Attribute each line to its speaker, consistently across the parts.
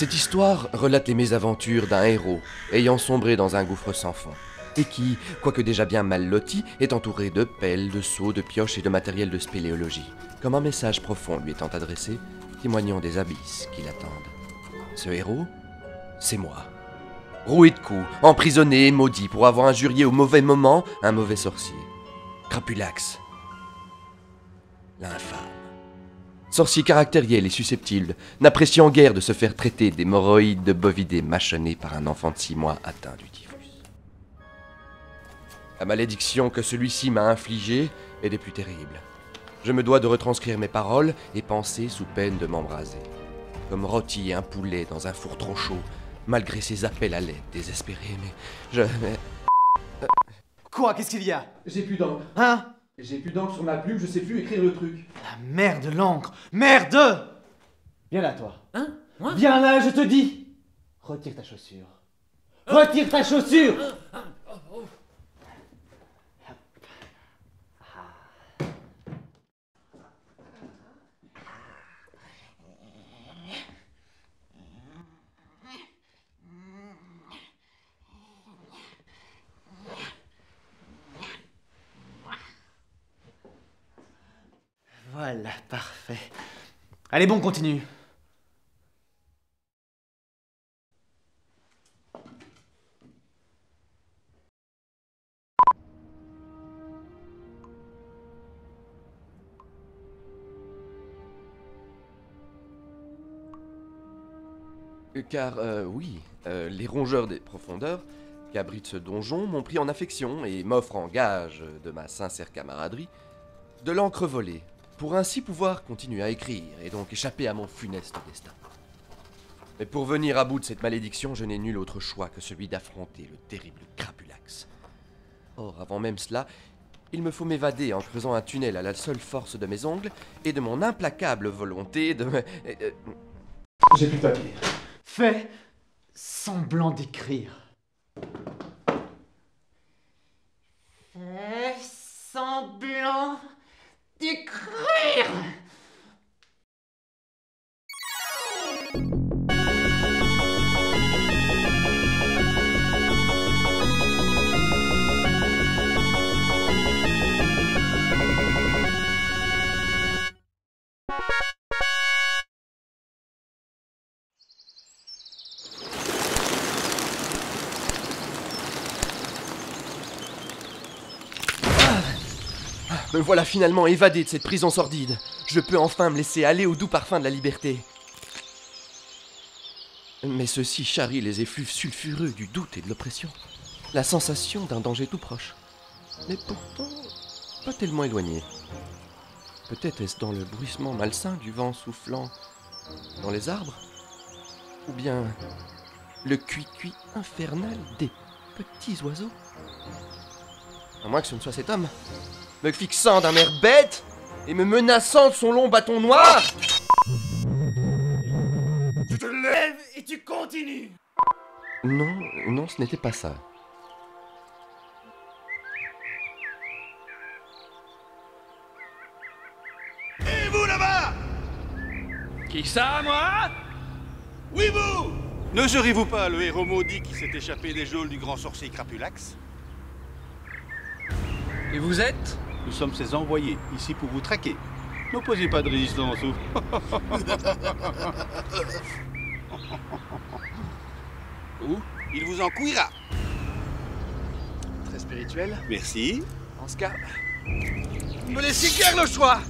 Speaker 1: Cette histoire relate les mésaventures d'un héros ayant sombré dans un gouffre sans fond, et qui, quoique déjà bien mal loti, est entouré de pelles, de seaux, de pioches et de matériel de spéléologie, comme un message profond lui étant adressé, témoignant des abysses qui l'attendent. Ce héros, c'est moi. Roué de coups, emprisonné et maudit pour avoir injurié au mauvais moment un mauvais sorcier. Crapulax, l'infâme. Sorcier caractériel et susceptible, n'appréciant guère de se faire traiter d'hémorroïdes de bovidés mâchonnés par un enfant de 6 mois atteint du typhus. La malédiction que celui-ci m'a infligée est des plus terribles. Je me dois de retranscrire mes paroles et pensées sous peine de m'embraser. Comme rôti un poulet dans un four trop chaud, malgré ses appels à l'aide désespérés,
Speaker 2: Quoi? Qu'est-ce qu'il y a?
Speaker 3: J'ai plus d'encre.
Speaker 2: Hein?
Speaker 3: J'ai plus d'encre sur ma plume, je sais plus écrire le truc.
Speaker 2: La merde, l'encre! Merde! Viens là, toi.
Speaker 4: Hein? Moi?
Speaker 2: Viens là, je te dis! Retire ta chaussure. Retire ta chaussure! Voilà, parfait. Allez, bon, continue.
Speaker 1: Car, oui, les rongeurs des profondeurs, qui abritent ce donjon, m'ont pris en affection et m'offrent en gage de ma sincère camaraderie de l'encre volée, pour ainsi pouvoir continuer à écrire et donc échapper à mon funeste destin. Mais pour venir à bout de cette malédiction, je n'ai nul autre choix que celui d'affronter le terrible Crapulax. Or, avant même cela, il me faut m'évader en creusant un tunnel à la seule force de mes ongles et de mon implacable volonté de me...
Speaker 3: J'ai plus de papier.
Speaker 2: Fais semblant d'écrire. Fais semblant d'écrire.
Speaker 1: Me voilà finalement évadé de cette prison sordide. Je peux enfin me laisser aller au doux parfum de la liberté. Mais ceci charrie les effluves sulfureux du doute et de l'oppression. La sensation d'un danger tout proche. Mais pourtant, pas tellement éloigné. Peut-être est-ce dans le bruissement malsain du vent soufflant dans les arbres? Ou bien le cuit-cuit infernal des petits oiseaux? À moins que ce ne soit cet homme, me fixant d'un air bête et me menaçant de son long bâton noir.
Speaker 4: Tu te lèves et tu continues.
Speaker 1: Non, ce n'était pas ça.
Speaker 4: Et vous là-bas? Qui ça, moi? Oui, vous!
Speaker 5: Ne serez-vous pas le héros maudit qui s'est échappé des geôles du grand sorcier Crapulax?
Speaker 4: Et vous êtes?
Speaker 5: Nous sommes ses envoyés, ici pour vous traquer. N'opposez pas de résistance, ou...
Speaker 4: Où?
Speaker 5: Il vous en couillera.
Speaker 4: Très spirituel.
Speaker 5: Merci.
Speaker 4: En ce cas, me laissez guère le choix.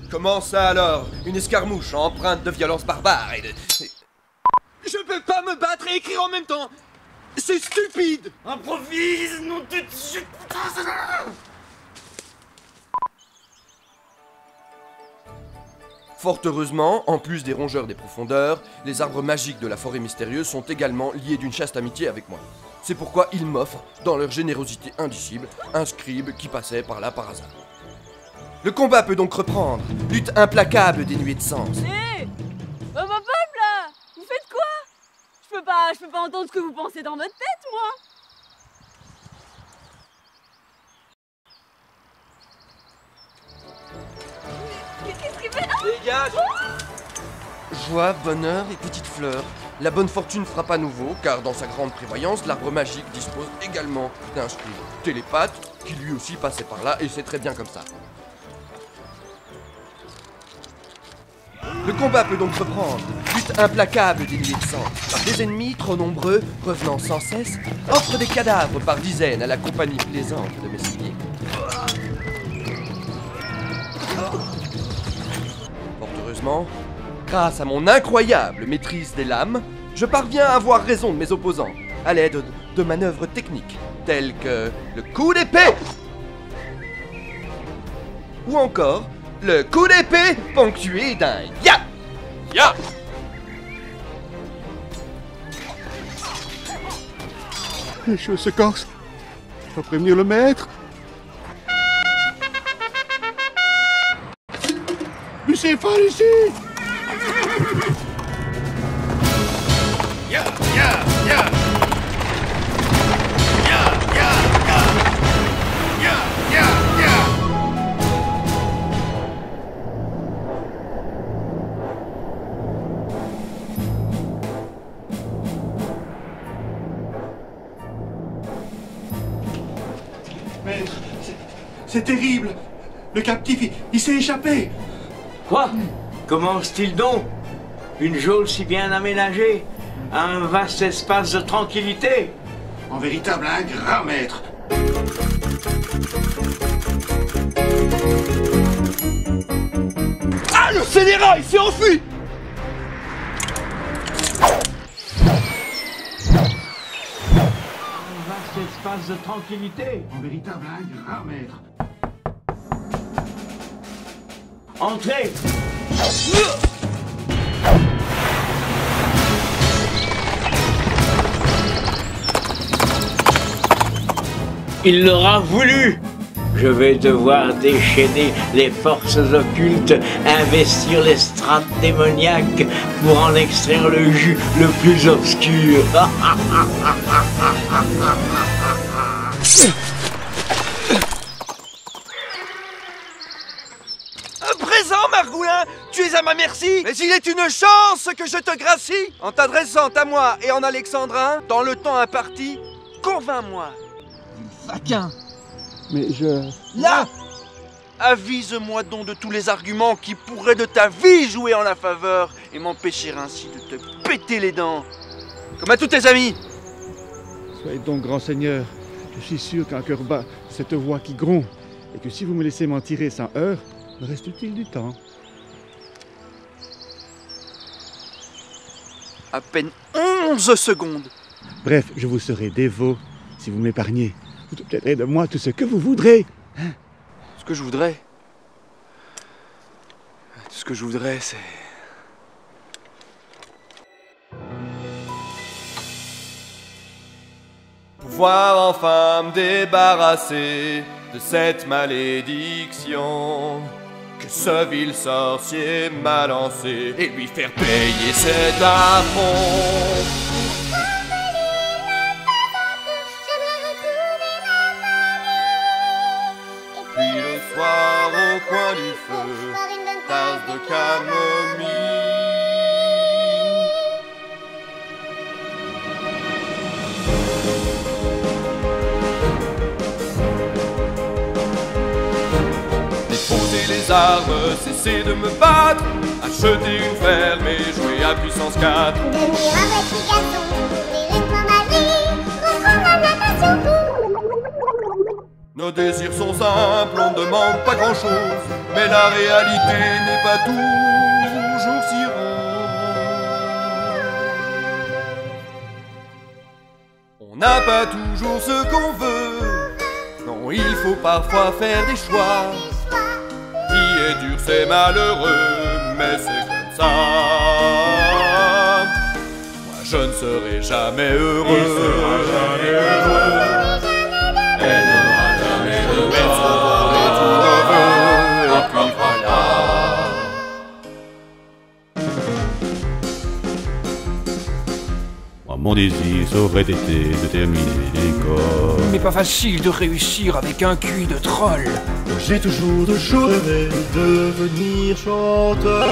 Speaker 1: Comment ça alors? Une escarmouche empreinte de violence barbare et de...
Speaker 4: Je peux pas me battre et écrire en même temps. C'est stupide. Improvise, nom de Dieu.
Speaker 1: Fort heureusement, en plus des rongeurs des profondeurs, les arbres magiques de la forêt mystérieuse sont également liés d'une chaste amitié avec moi. C'est pourquoi ils m'offrent, dans leur générosité indicible, un scribe qui passait par là par hasard. Le combat peut donc reprendre, lutte implacable des nuées de sens.
Speaker 6: Hé mon peuple là! Vous faites quoi? Je peux pas entendre ce que vous pensez dans votre tête, moi! Qu'est-ce qu'il fait?
Speaker 4: Dégage.
Speaker 1: Joie, bonheur et petites fleurs. La bonne fortune frappe à nouveau, car dans sa grande prévoyance, l'arbre magique dispose également d'un fruit télépathe, qui lui aussi passait par là, et c'est très bien comme ça. Le combat peut donc reprendre. Lutte implacable des nuées de sang. Des ennemis trop nombreux, revenant sans cesse, offrent des cadavres par dizaines à la compagnie plaisante de mes souliers. Fort heureusement, grâce à mon incroyable maîtrise des lames, je parviens à avoir raison de mes opposants, à l'aide de manœuvres techniques, telles que le coup d'épée, ou encore le coup d'épée ponctué d'un ya! Ya!
Speaker 7: Les choses se corsent. Faut prévenir le maître. Bucéphale ici!
Speaker 5: Ya, ya, ya. Ya, ya, ya. Ya, ya, ya.
Speaker 7: Maître, c'est terrible. Le captif, il s'est échappé.
Speaker 8: Quoi? Commence-t-il donc? Une geôle si bien aménagée, un vaste espace de tranquillité.
Speaker 7: En véritable ingrat, maître.
Speaker 4: Ah, le scélérat, il s'est enfui!
Speaker 8: Un vaste espace de tranquillité.
Speaker 7: En véritable ingrat, maître.
Speaker 8: Entrez! Il l'aura voulu! Je vais devoir déchaîner les forces occultes, investir les strates démoniaques pour en extraire le jus le plus obscur.
Speaker 4: À présent, Margoulin, tu es à ma merci. Mais il est une chance que je te gracie en t'adressant à moi et en Alexandrin dans le temps imparti. Convainc-moi. Faquin.
Speaker 7: Mais je...
Speaker 4: Là! Avise-moi donc de tous les arguments qui pourraient de ta vie jouer en la faveur et m'empêcher ainsi de te péter les dents. Comme à tous tes amis.
Speaker 7: Soyez donc grand seigneur. Je suis sûr qu'un cœur bat cette voix qui gronde, et que si vous me laissez m'en tirer sans heurts, me reste-t-il du temps?
Speaker 4: À peine 11 secondes.
Speaker 7: Bref, je vous serai dévot si vous m'épargnez. Vous obtiendrez de moi tout ce que vous voudrez.
Speaker 4: Ce que je voudrais... Tout ce que je voudrais, c'est...
Speaker 1: Pouvoir enfin me débarrasser de cette malédiction que ce vil sorcier m'a lancé et lui faire payer cet affront. Puis le soir au coin du feu, tasse de camomille. Déposer les armes, cesser de me battre, acheter une ferme et jouer à puissance 4.
Speaker 9: Devenir un petit garçon, lyriquement magique, reprendre la natation pour...
Speaker 1: Nos désirs sont simples, on ne demande pas grand-chose, mais la réalité n'est pas toujours si rose. On n'a pas toujours ce qu'on veut, non, il faut parfois faire des choix. Qui est dur, c'est malheureux, mais c'est comme ça. Moi, je ne serai jamais heureux. Il sera jamais heureux. Elle n'aura jamais de mort et tout heureux. Et puis voilà.
Speaker 10: Moi, mon désir se aurait été de terminer l'école.
Speaker 11: Mais pas facile de réussir avec un QI de troll.
Speaker 10: J'ai toujours de chaud rêvé de devenir chanteur.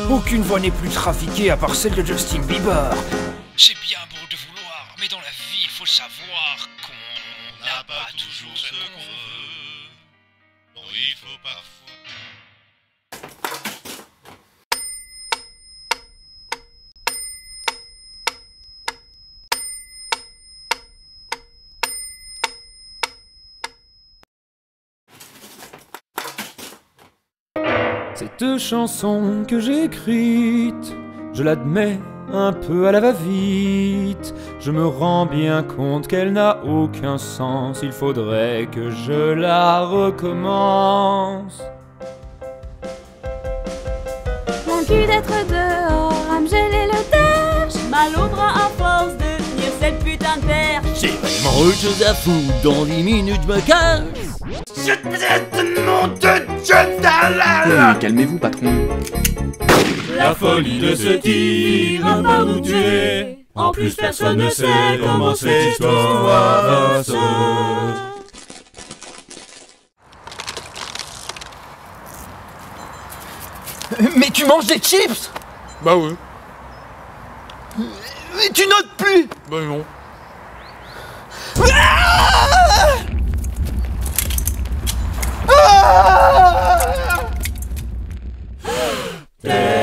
Speaker 11: Aucune voix n'est plus trafiquée à part celle de Justin Bieber. C'est bien beau de vouloir, mais dans la vie, il faut savoir qu'on n'a pas toujours ce qu'on veut.
Speaker 10: Non, il faut parfois...
Speaker 12: Cette chanson que j'ai écrite, je l'admets un peu à la va-vite. Je me rends bien compte qu'elle n'a aucun sens. Il faudrait que je la recommence.
Speaker 6: Mon cul d'être dehors à me geler le terre. J'ai mal au bras à force de tenir cette putain de perche.
Speaker 13: J'ai vraiment autre chose à foutre, dans 10 minutes je me casse.
Speaker 4: Nom de Dieu,
Speaker 2: Calmez-vous, patron.
Speaker 10: La folie de ce tir va nous tuer. En plus, personne ne sait comment cette histoire va se...
Speaker 4: Mais tu manges des chips?
Speaker 10: Bah ouais.
Speaker 4: Mais tu notes plus?
Speaker 10: Bah non.
Speaker 12: Terminé.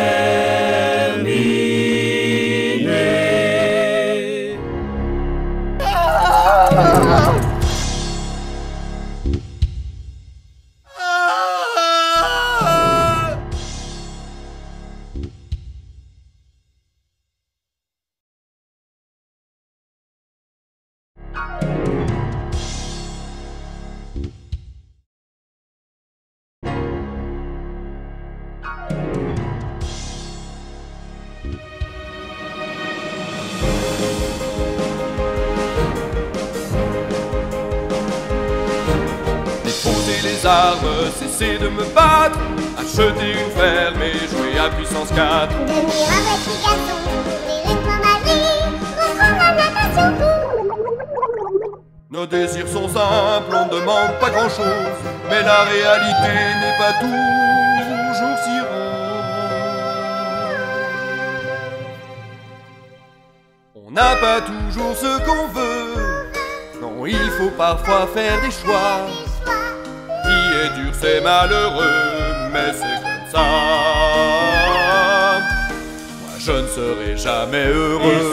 Speaker 1: Déposer les armes, cesser de me battre, acheter une ferme et jouer à puissance 4.
Speaker 9: Devenir un petit garçon, courir une fois ma vie, reprendre la natation.
Speaker 1: Nos désirs sont simples, on ne demande pas grand chose, mais la réalité n'est pas toujours si rose. On n'a pas toujours ce qu'on veut, non, il faut parfois faire des choix. Qui est dur, c'est malheureux, mais c'est comme ça. Moi, je ne serai jamais heureux.